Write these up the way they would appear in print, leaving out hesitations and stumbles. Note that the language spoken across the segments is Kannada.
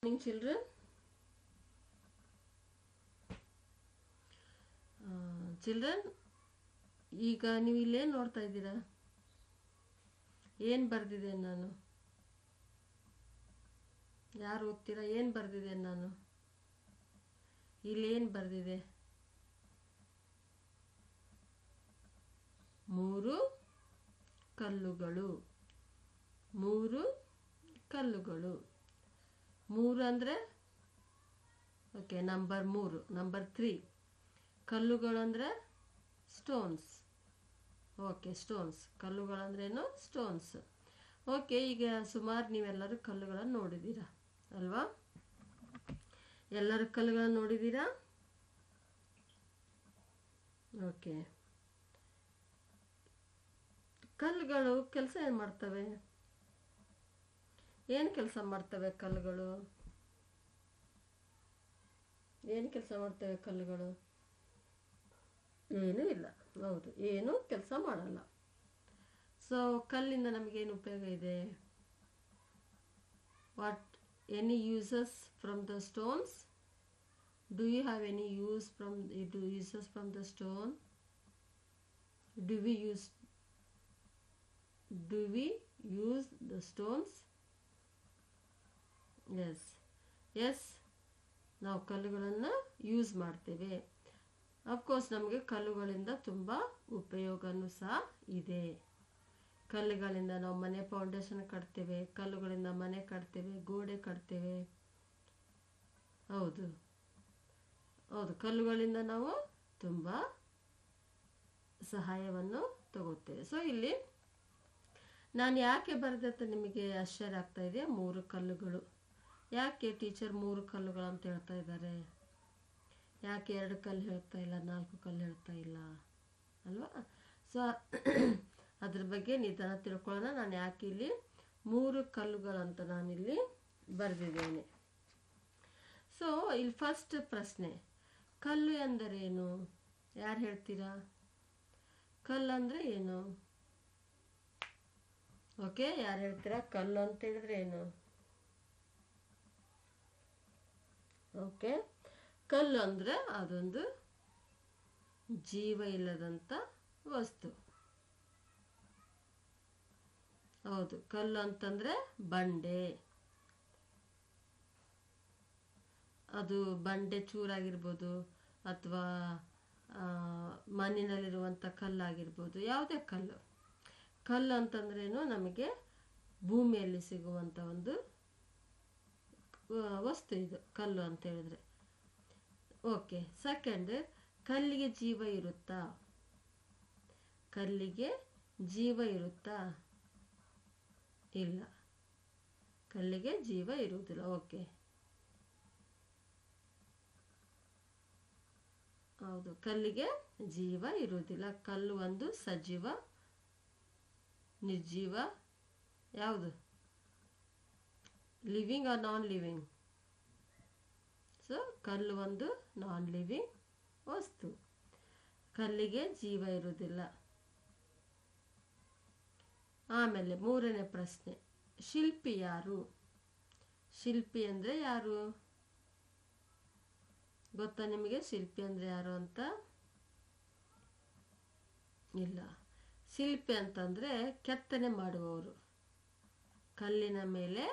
Morning children. ಚಿಲ್ಡ್ರನ್, ಈಗ ನೀವು ಇಲ್ಲೇನು ನೋಡ್ತಾ ಇದ್ದೀರಾ? ಏನು ಬರೆದಿದೆ ನಾನು? ಯಾರು ಓದ್ತೀರಾ? ಏನು ಬರೆದಿದೆ ನಾನು? ಇಲ್ಲೇನು ಬರೆದಿದೆ? 3 ಕಲ್ಲುಗಳು. 3 ಕಲ್ಲುಗಳು. 3 ಅಂದರೆ ಓಕೆ, ನಂಬರ್ 3. ನಂಬರ್ 3 ಕಲ್ಲುಗಳು ಅಂದರೆ ಸ್ಟೋನ್ಸ್. Okay, stones. ಕಲ್ಲುಗಳಂದ್ರೇನು? ಸ್ಟೋನ್ಸ್. ಓಕೆ, ಈಗ ಸುಮಾರು ನೀವೆಲ್ಲರೂ ಕಲ್ಲುಗಳನ್ನು ನೋಡಿದ್ದೀರಾ ಅಲ್ವಾ? ಎಲ್ಲರೂ ಕಲ್ಲುಗಳನ್ನು ನೋಡಿದ್ದೀರಾ? ಓಕೆ, ಕಲ್ಲುಗಳು ಕೆಲಸ ಏನು ಮಾಡ್ತವೆ? ಏನು ಕೆಲಸ ಮಾಡ್ತವೆ ಕಲ್ಲುಗಳು? ಏನು ಕೆಲಸ ಮಾಡ್ತವೆ ಕಲ್ಲುಗಳು? ಏನೂ ಇಲ್ಲ. ಹೌದು, ಏನು ಕೆಲಸ ಮಾಡಲ್ಲ. ಸೊ ಕಲ್ಲಿಂದ ನಮಗೇನು ಉಪಯೋಗ ಇದೆ? What any uses from the stones? Do you have any uses from the stone? Do we use the stones? Yes, ನಾವು ಕಲ್ಲುಗಳನ್ನು ಯೂಸ್ ಮಾಡ್ತೇವೆ. ಅಫ್ಕೋರ್ಸ್ ನಮಗೆ ಕಲ್ಲುಗಳಿಂದ ತುಂಬ ಉಪಯೋಗನೂ ಸಹ ಇದೆ. ಕಲ್ಲುಗಳಿಂದ ನಾವು ಮನೆ ಫೌಂಡೇಶನ್ ಕಟ್ತೇವೆ, ಕಲ್ಲುಗಳಿಂದ ಮನೆ ಕಟ್ತೇವೆ, ಗೋಡೆ ಕಟ್ತೇವೆ. ಹೌದು, ಕಲ್ಲುಗಳಿಂದ ನಾವು ತುಂಬ ಸಹಾಯವನ್ನು ತಗೋತೇವೆ. ಸೊ ಇಲ್ಲಿ ನಾನು ಯಾಕೆ ಬರೆದೆ ಅಂತ ನಿಮಗೆ ಆಶ್ಚರ್ಯ ಆಗ್ತಾ ಇದೆ. 3 ಕಲ್ಲುಗಳು. ಯಾಕೆ ಟೀಚರ್ 3 ಕಲ್ಲುಗಳು ಅಂತ ಹೇಳ್ತಾ ಇದ್ದಾರೆ? ಯಾಕೆ 2 ಕಲ್ಲು ಹೇಳ್ತಾ ಇಲ್ಲ, 4 ಕಲ್ಲು ಹೇಳ್ತಾ ಇಲ್ಲ ಅಲ್ವಾ? ಸೊ ಅದ್ರ ಬಗ್ಗೆ ನಿಧಾನ ತಿಳ್ಕೊಳ್ಳೋಣ. ನಾನು ಯಾಕೆ ಇಲ್ಲಿ 3 ಕಲ್ಲುಗಳಂತ ನಾನಿಲ್ಲಿ ಬರೆದಿದ್ದೇನೆ. ಸೊ ಇಲ್ಲಿ ಫಸ್ಟ್ ಪ್ರಶ್ನೆ, ಕಲ್ಲು ಎಂದರೇನು? ಯಾರು ಹೇಳ್ತೀರಾ? ಕಲ್ಲು ಅಂದರೆ ಏನು? ಓಕೆ, ಯಾರು ಹೇಳ್ತೀರಾ? ಕಲ್ಲು ಅಂತ ಹೇಳಿದ್ರೆ ಏನು? ಓಕೆ, ಕಲ್ಲು ಅಂದರೆ ಅದೊಂದು ಜೀವ ಇಲ್ಲದಂಥ ವಸ್ತು. ಹೌದು, ಕಲ್ಲು ಅಂತಂದರೆ ಬಂಡೆ. ಅದು ಬಂಡೆ ಚೂರಾಗಿರ್ಬೋದು, ಅಥವಾ ಮಣ್ಣಿನಲ್ಲಿರುವಂಥ ಕಲ್ಲಾಗಿರ್ಬೋದು, ಯಾವುದೇ ಕಲ್ಲು. ಕಲ್ಲು ಅಂತಂದ್ರೇನು? ನಮಗೆ ಭೂಮಿಯಲ್ಲಿ ಸಿಗುವಂಥ ಒಂದು ವಸ್ತು ಇದು ಕಲ್ಲು ಅಂತ ಹೇಳಿದ್ರೆ. ಓಕೆ, ಸೆಕೆಂಡ್, ಕಲ್ಲಿಗೆ ಜೀವ ಇರುತ್ತಾ? ಕಲ್ಲಿಗೆ ಜೀವ ಇರುತ್ತಾ? ಇಲ್ಲ, ಕಲ್ಲಿಗೆ ಜೀವ ಇರುವುದಿಲ್ಲ. ಓಕೆ, ಹೌದು, ಕಲ್ಲಿಗೆ ಜೀವ ಇರುವುದಿಲ್ಲ. ಕಲ್ಲು ಒಂದು ಸಜೀವ, ನಿರ್ಜೀವ, ಯಾವುದು? Living or non living? So ಕಲ್ಲು ಒಂದು ನಾನ್ ಲಿವಿಂಗ್ ವಸ್ತು. ಕಲ್ಲಿಗೆ ಜೀವ ಇರುವುದಿಲ್ಲ. ಆಮೇಲೆ 3ನೇ ಪ್ರಶ್ನೆ, ಶಿಲ್ಪಿ ಯಾರು? ಶಿಲ್ಪಿ ಅಂದರೆ ಯಾರು? ಗೊತ್ತಾ ನಿಮಗೆ ಶಿಲ್ಪಿ ಅಂದರೆ ಯಾರು ಅಂತ? ಇಲ್ಲ. ಶಿಲ್ಪಿ ಅಂತಂದರೆ ಕೆತ್ತನೆ ಮಾಡುವವರು. ಕಲ್ಲಿನ ಮೇಲೆ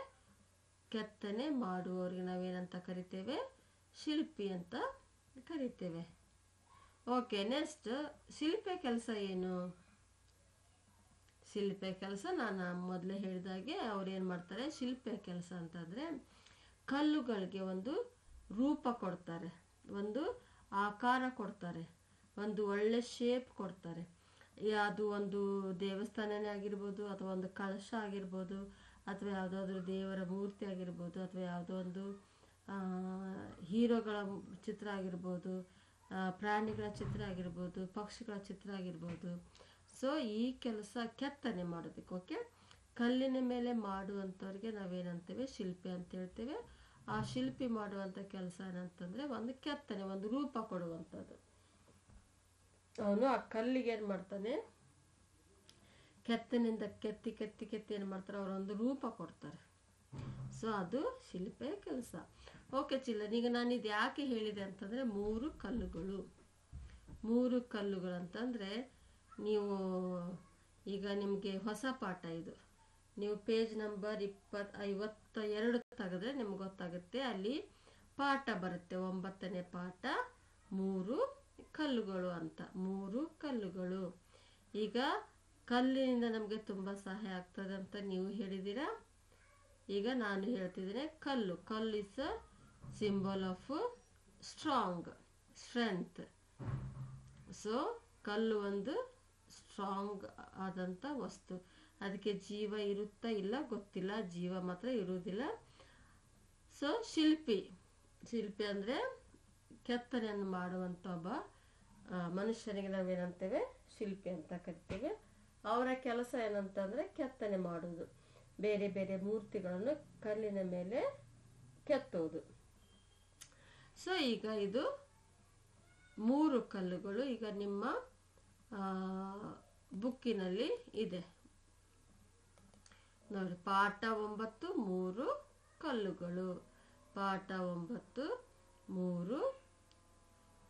ಕೆತ್ತನೆ ಮಾಡುವವರಿಗೆ ನಾವೇನಂತ ಕರಿತೇವೆ? ಶಿಲ್ಪಿ ಅಂತ ಕರಿತೇವೆ. ಓಕೆ, ನೆಕ್ಸ್ಟ್, ಶಿಲ್ಪಿ ಕೆಲಸ ಏನು? ಶಿಲ್ಪಿ ಕೆಲಸ ನಾನು ಮೊದಲೇ ಹೇಳಿದಾಗೆ ಅವ್ರು ಏನು ಮಾಡ್ತಾರೆ? ಶಿಲ್ಪಿ ಕೆಲಸ ಅಂತಂದರೆ ಕಲ್ಲುಗಳಿಗೆ ಒಂದು ರೂಪ ಕೊಡ್ತಾರೆ, ಒಂದು ಆಕಾರ ಕೊಡ್ತಾರೆ, ಒಂದು ಒಳ್ಳೆ ಶೇಪ್ ಕೊಡ್ತಾರೆ. ಅದು ಒಂದು ದೇವಸ್ಥಾನನೇ ಆಗಿರ್ಬೋದು, ಅಥವಾ ಒಂದು ಕಳಶ ಆಗಿರ್ಬೋದು, ಅಥವಾ ಯಾವುದಾದ್ರೂ ದೇವರ ಮೂರ್ತಿ ಆಗಿರ್ಬೋದು, ಅಥವಾ ಯಾವುದೋ ಒಂದು ಹೀರೋಗಳ ಚಿತ್ರ ಆಗಿರ್ಬೋದು, ಪ್ರಾಣಿಗಳ ಚಿತ್ರ ಆಗಿರ್ಬೋದು, ಪಕ್ಷಿಗಳ ಚಿತ್ರ ಆಗಿರ್ಬೋದು. ಸೊ ಈ ಕೆಲಸ ಕೆತ್ತನೆ ಮಾಡೋದಕ್ಕೆ, ಓಕೆ, ಕಲ್ಲಿನ ಮೇಲೆ ಮಾಡುವಂಥವ್ರಿಗೆ ನಾವೇನಂತೇವೆ? ಶಿಲ್ಪಿ ಅಂತ ಹೇಳ್ತೇವೆ. ಆ ಶಿಲ್ಪಿ ಮಾಡುವಂಥ ಕೆಲಸ ಏನಂತಂದರೆ ಒಂದು ಕೆತ್ತನೆ, ಒಂದು ರೂಪ ಕೊಡುವಂಥದ್ದು. ಅವನು ಆ ಕಲ್ಲಿಗೆ ಏನು ಮಾಡ್ತಾನೆ? ಕೆತ್ತನಿಂದ ಕೆತ್ತಿ ಕೆತ್ತಿ ಕೆತ್ತಿ ಏನು ಮಾಡ್ತಾರೆ? ಅವರೊಂದು ರೂಪ ಕೊಡ್ತಾರೆ. ಸೊ ಅದು ಶಿಲ್ಪಿಯ ಕೆಲಸ. ಓಕೆ ಚಿಲ್ಡ್ರನ್, ಈಗ ನಾನು ಇದು ಯಾಕೆ ಹೇಳಿದೆ ಅಂತಂದರೆ, ಮೂರು ಕಲ್ಲುಗಳು ಅಂತಂದರೆ, ನೀವು ಈಗ ನಿಮಗೆ ಹೊಸ ಪಾಠ ಇದು, ನೀವು ಪೇಜ್ ನಂಬರ್ 52 ತೆಗೆದ್ರೆ ನಿಮ್ಗೆ ಗೊತ್ತಾಗುತ್ತೆ. ಅಲ್ಲಿ ಪಾಠ ಬರುತ್ತೆ, 9ನೇ ಪಾಠ, 3 ಕಲ್ಲುಗಳು ಅಂತ. 3 ಕಲ್ಲುಗಳು. ಈಗ ಕಲ್ಲಿನಿಂದ ನಮಗೆ ತುಂಬ ಸಹಾಯ ಆಗ್ತದೆ ಅಂತ ನೀವು ಹೇಳಿದ್ದೀರಾ. ಈಗ ನಾನು ಹೇಳ್ತಿದ್ದೇನೆ, ಕಲ್ಲು is a symbol of strength. So ಕಲ್ಲು ಒಂದು ಸ್ಟ್ರಾಂಗ್ ಆದಂಥ ವಸ್ತು. ಅದಕ್ಕೆ ಜೀವ ಇರುತ್ತಾ ಇಲ್ಲ ಗೊತ್ತಿಲ್ಲ, ಜೀವ ಮಾತ್ರ ಇರುವುದಿಲ್ಲ. ಸೊ ಶಿಲ್ಪಿ ಅಂದರೆ ಕೆತ್ತನೆಯನ್ನು ಮಾಡುವಂಥ ಒಬ್ಬ ಮನುಷ್ಯನಿಗೆ ನಾವೇನಂತೇವೆ, ಶಿಲ್ಪಿ ಅಂತ ಕರಿತೇವೆ. ಅವರ ಕೆಲಸ ಏನಂತಂದರೆ ಕೆತ್ತನೆ ಮಾಡುವುದು, ಬೇರೆ ಬೇರೆ ಮೂರ್ತಿಗಳನ್ನು ಕಲ್ಲಿನ ಮೇಲೆ ಕೆತ್ತುವುದು. ಸೊ ಈಗ ಇದು 3 ಕಲ್ಲುಗಳು ಈಗ ನಿಮ್ಮ ಬುಕ್ಕಿನಲ್ಲಿ ಇದೆ ನೋಡಿ. ಪಾಠ 9 3 ಕಲ್ಲುಗಳು. ಪಾಠ 9 3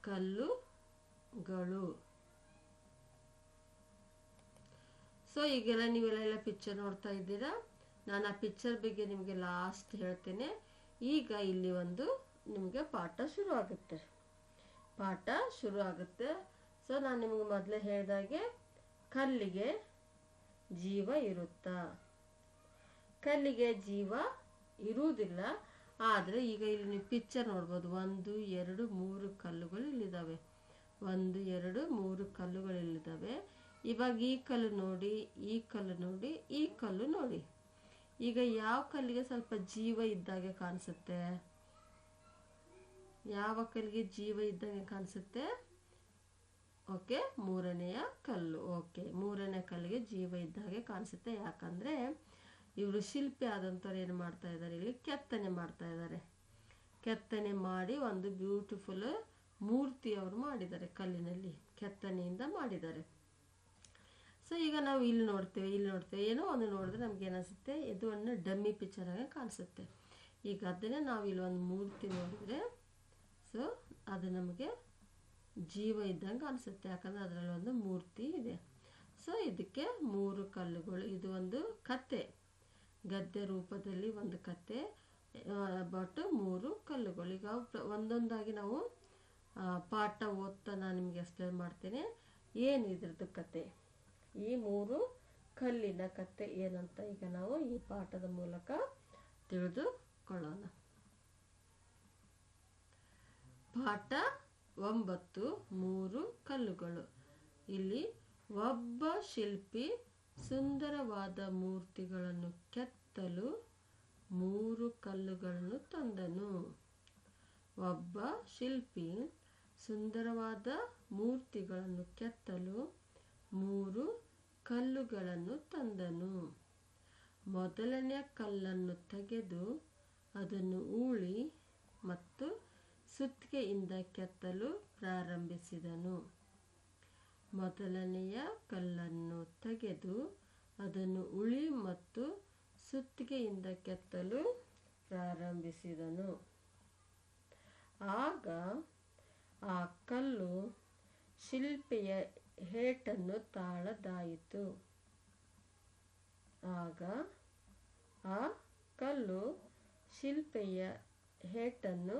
ಕಲ್ಲುಗಳು. ಸೊ ಈಗೆಲ್ಲ ನೀವೆಲ್ಲ ಪಿಕ್ಚರ್ ನೋಡ್ತಾ ಇದ್ದೀರಾ. ನಾನು ಆ ಪಿಕ್ಚರ್ ಬಗ್ಗೆ ನಿಮಗೆ ಲಾಸ್ಟ್ ಹೇಳ್ತೇನೆ. ಈಗ ಇಲ್ಲಿ ಒಂದು ನಿಮಗೆ ಪಾಠ ಶುರು ಆಗುತ್ತೆ. ಸೊ ನಾನು ನಿಮಗೆ ಮೊದಲೇ ಹೇಳಿದಾಗೆ, ಕಲ್ಲಿಗೆ ಜೀವ ಇರುತ್ತಾ? ಕಲ್ಲಿಗೆ ಜೀವ ಇರುವುದಿಲ್ಲ. ಆದರೆ ಈಗ ಇಲ್ಲಿ ನೀವು ಪಿಕ್ಚರ್ ನೋಡ್ಬೋದು, 1 2 3 ಕಲ್ಲುಗಳು ಇಲ್ಲಿದ್ದಾವೆ. 1 2 3 ಕಲ್ಲುಗಳು ಇಲ್ಲಿದ್ದಾವೆ. ಇವಾಗ ಈ ಕಲ್ಲು ನೋಡಿ, ಈ ಕಲ್ಲು ನೋಡಿ, ಈ ಕಲ್ಲು ನೋಡಿ. ಈಗ ಯಾವ ಕಲ್ಲಿಗೆ ಸ್ವಲ್ಪ ಜೀವ ಇದ್ದಾಗೆ ಕಾಣಿಸುತ್ತೆ? ಯಾವ ಕಲ್ಲಿಗೆ ಜೀವ ಇದ್ದಂಗೆ ಕಾಣಿಸುತ್ತೆ? ಓಕೆ, 3ನೇಯ ಕಲ್ಲು. ಓಕೆ, 3ನೇ ಕಲ್ಲಿಗೆ ಜೀವ ಇದ್ದ ಹಾಗೆ ಕಾಣಿಸುತ್ತೆ. ಯಾಕಂದರೆ ಇವರು ಶಿಲ್ಪಿ ಆದಂಥವ್ರು ಏನು ಮಾಡ್ತಾ ಇದ್ದಾರೆ, ಇಲ್ಲಿ ಕೆತ್ತನೆ ಮಾಡ್ತಾ ಇದ್ದಾರೆ. ಕೆತ್ತನೆ ಮಾಡಿ ಒಂದು ಬ್ಯೂಟಿಫುಲ್ ಮೂರ್ತಿ ಅವರು ಮಾಡಿದ್ದಾರೆ, ಕಲ್ಲಿನಲ್ಲಿ ಕೆತ್ತನೆಯಿಂದ ಮಾಡಿದ್ದಾರೆ. ಸೊ ಈಗ ನಾವು ಇಲ್ಲಿ ನೋಡ್ತೇವೆ, ಏನೋ ಒಂದು ನೋಡಿದ್ರೆ ನಮ್ಗೆ ಏನಿಸುತ್ತೆ, ಇದು ಒಂದು ಡಮ್ಮಿ ಪಿಕ್ಚರ್ ಆಗಿ ಕಾಣಿಸುತ್ತೆ. ಈಗ ಅದನ್ನೇ ನಾವು ಇಲ್ಲಿ ಒಂದು ಮೂರ್ತಿ ನೋಡಿದರೆ, ಸೊ ಅದು ನಮಗೆ ಜೀವ ಇದ್ದಂಗೆ ಅನಿಸುತ್ತೆ. ಯಾಕಂದರೆ ಅದರಲ್ಲಿ ಒಂದು ಮೂರ್ತಿ ಇದೆ. ಸೊ ಇದಕ್ಕೆ 3 ಕಲ್ಲುಗಳು. ಇದು ಒಂದು ಕತೆ, ಗದ್ಯ ರೂಪದಲ್ಲಿ ಒಂದು ಕತೆ. ಬಟ್ 3 ಕಲ್ಲುಗಳು. ಈಗ ಒಂದೊಂದಾಗಿ ನಾವು ಪಾಠ ಓದ್ತಾ ನಾನು ನಿಮಗೆ ಎಕ್ಸ್ಪ್ಲೇನ್ ಮಾಡ್ತೇನೆ ಏನು ಇದ್ರದ್ದು ಕತೆ, ಈ 3 ಕಲ್ಲಿನ ಕತೆ ಏನಂತ ಈಗ ನಾವು ಈ ಪಾಠದ ಮೂಲಕ ತಿಳಿದುಕೊಳ್ಳೋಣ. ಪಾಠ 9 3 ಕಲ್ಲುಗಳು. ಇಲ್ಲಿ ಒಬ್ಬ ಶಿಲ್ಪಿ ಸುಂದರವಾದ ಮೂರ್ತಿಗಳನ್ನು ಕೆತ್ತಲು 3 ಕಲ್ಲುಗಳನ್ನು ತಂದನು. ಒಬ್ಬ ಶಿಲ್ಪಿ ಸುಂದರವಾದ ಮೂರ್ತಿಗಳನ್ನು ಕೆತ್ತಲು 3 ಕಲ್ಲುಗಳನ್ನು ತಂದನು. ಮೊದಲನೆಯ ಕಲ್ಲನ್ನು ತೆಗೆದು ಅದನ್ನು ಊಳಿ ಮತ್ತು ಸುತ್ತಿಗೆಯಿಂದ ಕೆತ್ತಲು ಪ್ರಾರಂಭಿಸಿದನು. ಮೊದಲನೆಯ ಕಲ್ಲನ್ನು ತೆಗೆದು ಅದನ್ನು ಉಳಿ ಮತ್ತು ಸುತ್ತಿಗೆಯಿಂದ ಕೆತ್ತಲು ಪ್ರಾರಂಭಿಸಿದನು. ಆಗ ಆ ಕಲ್ಲು ಶಿಲ್ಪಿಯ ಹೇಟನ್ನು ತಾಳದಾಯಿತು. ಆಗ ಆ ಕಲ್ಲು ಶಿಲ್ಪಿಯ ಹೇಟನ್ನು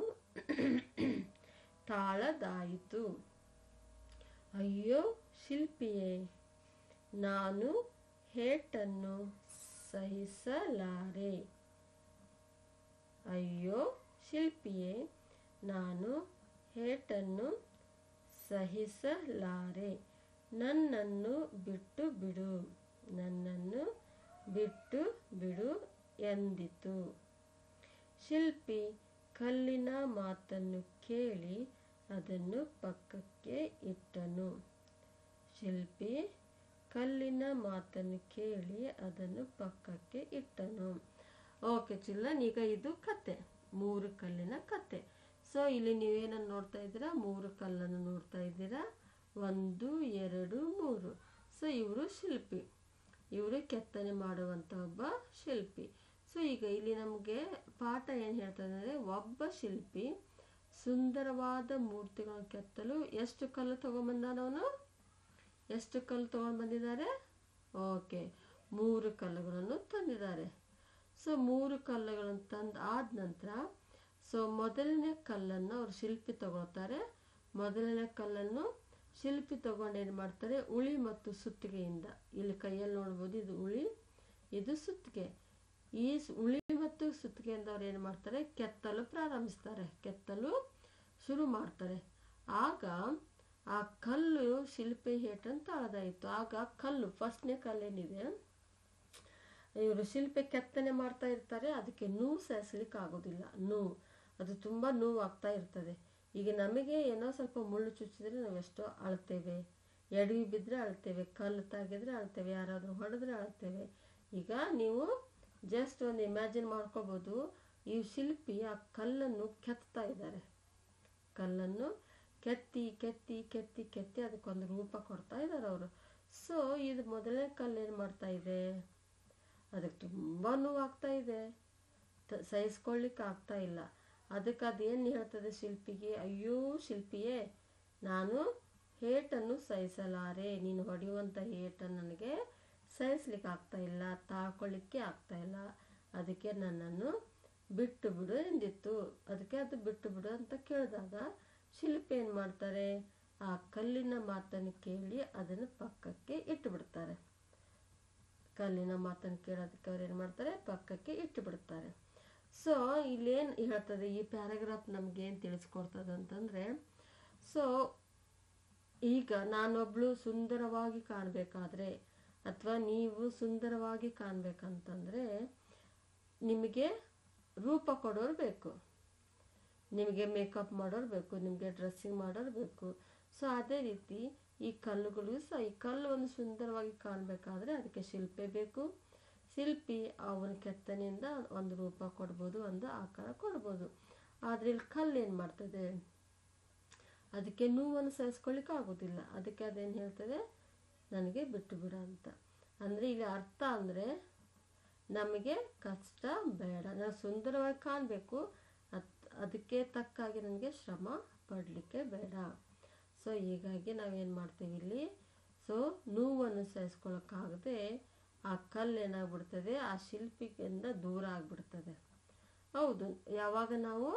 ತಾಳದಾಯಿತು. ಅಯ್ಯೋ ಶಿಲ್ಪಿಯೇ, ನಾನು ಹೇಟನ್ನು ಸಹಿಸಲಾರೆ. ಅಯ್ಯೋ ಶಿಲ್ಪಿಯೇ, ನಾನು ಹೇಟನ್ನು ಸಹಿಸಲಾರೆ. ನನ್ನನ್ನು ಬಿಟ್ಟು ಬಿಡು, ನನ್ನನ್ನು ಬಿಟ್ಟು ಬಿಡು ಎಂದಿತು. ಶಿಲ್ಪಿ ಕಲ್ಲಿನ ಮಾತನ್ನು ಕೇಳಿ ಅದನ್ನು ಪಕ್ಕಕ್ಕೆ ಇಟ್ಟನು. ಶಿಲ್ಪಿ ಕಲ್ಲಿನ ಮಾತನ್ನು ಕೇಳಿ ಅದನ್ನು ಪಕ್ಕಕ್ಕೆ ಇಟ್ಟನು. ಓಕೆ ಚಿಲ್ಡ್ರನ್, ಈಗ ಇದು ಕತೆ, 3 ಕಲ್ಲಿನ ಕತೆ. ಸೊ ಇಲ್ಲಿ ನೀವೇನನ್ನು ನೋಡ್ತಾ ಇದ್ದೀರಾ, 3 ಕಲ್ಲನ್ನು ನೋಡ್ತಾ ಇದ್ದೀರಾ. 1 2 3. ಸೊ ಇವರು ಶಿಲ್ಪಿ, ಇವರು ಕೆತ್ತನೆ ಮಾಡುವಂಥ ಒಬ್ಬ ಶಿಲ್ಪಿ. ಸೊ ಈಗ ಇಲ್ಲಿ ನಮಗೆ ಪಾಠ ಏನು ಹೇಳ್ತದೆ ಅಂದರೆ, ಒಬ್ಬ ಶಿಲ್ಪಿ ಸುಂದರವಾದ ಮೂರ್ತಿಗಳನ್ನು ಕೆತ್ತಲು ಎಷ್ಟು ಕಲ್ಲು ತಗೊಂಡ್ಬಂದಾನವನು? ಎಷ್ಟು ಕಲ್ಲು ತಗೊಂಡು ಬಂದಿದ್ದಾರೆ? ಓಕೆ, 3 ಕಲ್ಲುಗಳನ್ನು ತಂದಿದ್ದಾರೆ. ಸೊ 3 ಕಲ್ಲುಗಳನ್ನು ತಂದು ಆದ ನಂತರ ಸೊ ಮೊದಲನೇ ಕಲ್ಲನ್ನು ಅವ್ರು ಶಿಲ್ಪಿ ತಗೊಳ್ತಾರೆ. ಮೊದಲನೇ ಕಲ್ಲನ್ನು ಶಿಲ್ಪಿ ತಗೊಂಡು ಏನು ಮಾಡ್ತಾರೆ, ಉಳಿ ಮತ್ತು ಸುತ್ತಿಗೆಯಿಂದ, ಇಲ್ಲಿ ಕೈಯಲ್ಲಿ ನೋಡ್ಬೋದು, ಇದು ಉಳಿ, ಇದು ಸುತ್ತಿಗೆ. ಈ ಉಳಿ ಮತ್ತು ಸುತ್ತಿಗೆಯಿಂದ ಅವ್ರು ಏನು ಮಾಡ್ತಾರೆ, ಕೆತ್ತಲು ಪ್ರಾರಂಭಿಸ್ತಾರೆ, ಕೆತ್ತಲು ಶುರು ಮಾಡ್ತಾರೆ. ಆಗ ಆ ಕಲ್ಲು ಶಿಲ್ಪಿ ಹೇಟನ್ನು ತಾಳದಾಯಿತು. ಆಗ ಕಲ್ಲು, ಫಸ್ಟ್ನೇ ಕಲ್ಲೇನಿದೆ, ಇವರು ಶಿಲ್ಪಿ ಕೆತ್ತನೆ ಮಾಡ್ತಾ ಇರ್ತಾರೆ, ಅದಕ್ಕೆ ನೋವು ಸಹಿಸ್ಲಿಕ್ಕೆ ಆಗೋದಿಲ್ಲ. ನೋವು, ಅದು ತುಂಬ ನೋವು ಆಗ್ತಾ ಇರ್ತದೆ. ಈಗ ನಮಗೆ ಏನೋ ಸ್ವಲ್ಪ ಮುಳ್ಳು ಚುಚ್ಚಿದ್ರೆ ನಾವೆಷ್ಟೋ ಅಳ್ತೇವೆ, ಎಡವಿ ಬಿದ್ದರೆ ಅಳ್ತೇವೆ, ಕಲ್ಲು ತಾಗಿದ್ರೆ ಅಳ್ತೇವೆ, ಯಾರಾದರೂ ಹೊಡೆದ್ರೆ ಅಳ್ತೇವೆ. ಈಗ ನೀವು ಜಸ್ಟ್ ಒಂದು ಇಮ್ಯಾಜಿನ್ ಮಾಡ್ಕೋಬೋದು, ಈ ಶಿಲ್ಪಿ ಆ ಕಲ್ಲನ್ನು ಕೆತ್ತಾ ಇದ್ದಾರೆ. ಕಲ್ಲನ್ನು ಕೆತ್ತಿ ಕೆತ್ತಿ ಕೆತ್ತಿ ಕೆತ್ತಿ ಅದಕ್ಕೊಂದು ರೂಪ ಕೊಡ್ತಾ ಇದ್ದಾರೆ ಅವರು. ಸೊ ಇದು ಮೊದಲನೇ ಕಲ್ಲು ಏನು ಮಾಡ್ತಾ ಇದೆ, ಅದಕ್ಕೆ ತುಂಬ ನೋವಾಗ್ತಾ ಇದೆ, ಸಹಿಸ್ಕೊಳ್ಳಿಕ್ಕೆ ಆಗ್ತಾ ಇಲ್ಲ. ಅದಕ್ಕೆ ಅದೇನು ಹೇಳ್ತದೆ ಶಿಲ್ಪಿಗೆ, ಅಯ್ಯೋ ಶಿಲ್ಪಿಯೇ, ನಾನು ಹೇಟನ್ನು ಸಹಿಸಲಾರೆ, ನೀನು ಹೊಡೆಯುವಂಥ ಹೇಟನ್ನು ನನಗೆ ಸಹಿಸ್ಲಿಕ್ಕೆ ಆಗ್ತಾ ಇಲ್ಲ, ತಾಳ್ಕೊಳ್ಳಿಕ್ಕೆ ಆಗ್ತಾ ಇಲ್ಲ, ಅದಕ್ಕೆ ನನ್ನನ್ನು ಬಿಟ್ಟು ಬಿಡು ಎಂದಿತ್ತು. ಅದಕ್ಕೆ ಅದು ಬಿಟ್ಟು ಬಿಡು ಅಂತ ಕೇಳಿದಾಗ ಶಿಲ್ಪಿ ಏನು ಮಾಡ್ತಾರೆ, ಆ ಕಲ್ಲಿನ ಮಾತನ್ನು ಕೇಳಿ ಅದನ್ನು ಪಕ್ಕಕ್ಕೆ ಇಟ್ಟು ಬಿಡ್ತಾರೆ. ಕಲ್ಲಿನ ಮಾತನ್ನು ಕೇಳೋದಕ್ಕೆ ಅವ್ರು ಏನು ಮಾಡ್ತಾರೆ, ಪಕ್ಕಕ್ಕೆ ಇಟ್ಟು ಬಿಡ್ತಾರೆ. ಸೊ ಇಲ್ಲೇನು ಹೇಳ್ತದೆ ಈ ಪ್ಯಾರಾಗ್ರಾಫ್ ನಮಗೇನು ತಿಳಿಸ್ಕೊಡ್ತದೆ ಅಂತಂದರೆ, ಸೊ ಈಗ ನಾನೊಬ್ಳು ಸುಂದರವಾಗಿ ಕಾಣಬೇಕಾದ್ರೆ ಅಥವಾ ನೀವು ಸುಂದರವಾಗಿ ಕಾಣಬೇಕಂತಂದರೆ ನಿಮಗೆ ರೂಪ ಕೊಡೋರು ಬೇಕು, ನಿಮಗೆ ಮೇಕಪ್ ಮಾಡೋರು ಬೇಕು, ನಿಮಗೆ ಡ್ರೆಸ್ಸಿಂಗ್ ಮಾಡೋರು ಬೇಕು. ಸೊ ಅದೇ ರೀತಿ ಈ ಕಲ್ಲುಗಳು ಸಹ, ಈ ಕಲ್ಲು ಒಂದು ಸುಂದರವಾಗಿ ಕಾಣಬೇಕಾದ್ರೆ ಅದಕ್ಕೆ ಶಿಲ್ಪಿ ಬೇಕು. ಶಿಲ್ಪಿ ಅವನ ಕೆತ್ತನೆಯಿಂದ ಒಂದು ರೂಪ ಕೊಡ್ಬೋದು, ಒಂದು ಆಕಾರ ಕೊಡ್ಬೋದು. ಆದರೆ ಇಲ್ಲಿ ಕಲ್ಲು ಏನು ಮಾಡ್ತದೆ, ಅದಕ್ಕೆ ನೋವನ್ನು ಸಹಿಸ್ಕೊಳ್ಳಿಕ್ಕೆ ಆಗೋದಿಲ್ಲ. ಅದಕ್ಕೆ ಅದೇನು ಹೇಳ್ತದೆ, ನನಗೆ ಬಿಟ್ಟು ಬಿಡ ಅಂತ. ಅಂದರೆ ಇಲ್ಲಿ ಅರ್ಥ ಅಂದರೆ, ನಮಗೆ ಕಷ್ಟ ಬೇಡ, ನಾನು ಸುಂದರವಾಗಿ ಕಾಣಬೇಕು, ಅದಕ್ಕೆ ತಕ್ಕಾಗಿ ನನಗೆ ಶ್ರಮ ಪಡಲಿಕ್ಕೆ ಬೇಡ. ಸೊ ಹೀಗಾಗಿ ನಾವೇನು ಮಾಡ್ತೀವಿ ಇಲ್ಲಿ, ಸೊ ನೋವನ್ನು ಸಹಿಸ್ಕೊಳ್ಳೋಕ್ಕಾಗದೆ ಆ ಕಲ್ಲು ಏನಾಗ್ಬಿಡ್ತದೆ, ಆ ಶಿಲ್ಪಿಯಿಂದ ದೂರ ಆಗಿಬಿಡ್ತದೆ. ಹೌದು, ಯಾವಾಗ ನಾವು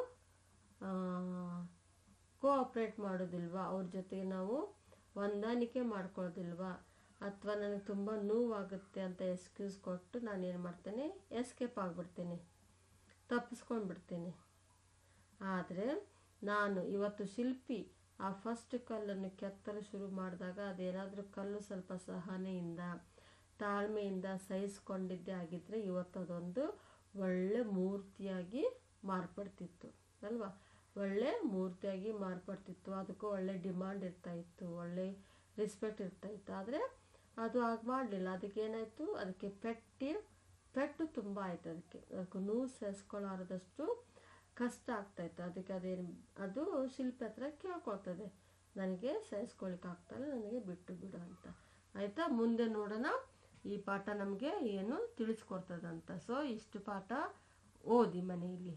ಕೋಆಪ್ರೇಟ್ ಮಾಡೋದಿಲ್ವಾ, ಅವ್ರ ಜೊತೆಗೆ ನಾವು ಹೊಂದಾಣಿಕೆ ಮಾಡ್ಕೊಳ್ಳೋದಿಲ್ವಾ, ಅಥವಾ ನನಗೆ ತುಂಬ ನೋವಾಗುತ್ತೆ ಅಂತ ಎಕ್ಸ್ಕ್ಯೂಸ್ ಕೊಟ್ಟು ನಾನೇನು ಮಾಡ್ತೇನೆ, ಎಸ್ಕೇಪ್ ಆಗಿಬಿಡ್ತೇನೆ, ತಪ್ಪಿಸ್ಕೊಂಡು ಬಿಡ್ತೇನೆ. ಆದರೆ ನಾನು ಇವತ್ತು ಶಿಲ್ಪಿ ಆ ಫಸ್ಟ್ ಕಲ್ಲನ್ನು ಕೆತ್ತಲು ಶುರು ಮಾಡಿದಾಗ ಅದೇನಾದರೂ ಕಲ್ಲು ಸ್ವಲ್ಪ ಸಹನೆಯಿಂದ ತಾಳ್ಮೆಯಿಂದ ಸಹಿಸ್ಕೊಂಡಿದ್ದೇ ಆಗಿದ್ದರೆ ಇವತ್ತು ಅದೊಂದು ಒಳ್ಳೆ ಮೂರ್ತಿಯಾಗಿ ಮಾರ್ಪಡ್ತಿತ್ತು ಅಲ್ವಾ, ಒಳ್ಳೆ ಮೂರ್ತಿಯಾಗಿ ಮಾರ್ಪಡ್ತಿತ್ತು. ಅದಕ್ಕೂ ಒಳ್ಳೆ ಡಿಮಾಂಡ್ ಇರ್ತಾಯಿತ್ತು, ಒಳ್ಳೆ ರೆಸ್ಪೆಕ್ಟ್ ಇರ್ತಾಯಿತ್ತು. ಆದರೆ ಅದು ಆಗ ಮಾಡಲಿಲ್ಲ. ಅದಕ್ಕೇನಾಯಿತು, ಅದಕ್ಕೆ ಪೆಟ್ಟು ತುಂಬ ಆಯಿತು. ಅದಕ್ಕೆ ನೋವು ಸಹಿಸ್ಕೊಳ್ಳಾರದಷ್ಟು ಕಷ್ಟ ಆಗ್ತಾಯಿತ್ತು. ಅದಕ್ಕೆ ಅದು ಶಿಲ್ಪಿ ಹತ್ರ ಕೇಳ್ಕೊಳ್ತದೆ, ನನಗೆ ಸಹಿಸ್ಕೊಳ್ಳಿಕ್ಕೆ ಆಗ್ತಾಯಿಲ್ಲ, ನನಗೆ ಬಿಟ್ಟು ಬಿಡು ಅಂತ. ಆಯಿತಾ, ಮುಂದೆ ನೋಡೋಣ ಈ ಪಾಠ ನಮಗೆ ಏನು ತಿಳಿಸ್ಕೊಡ್ತದಂತ. ಸೊ ಇಷ್ಟು ಪಾಠ ಓದಿ ಮನೆಯಲ್ಲಿ.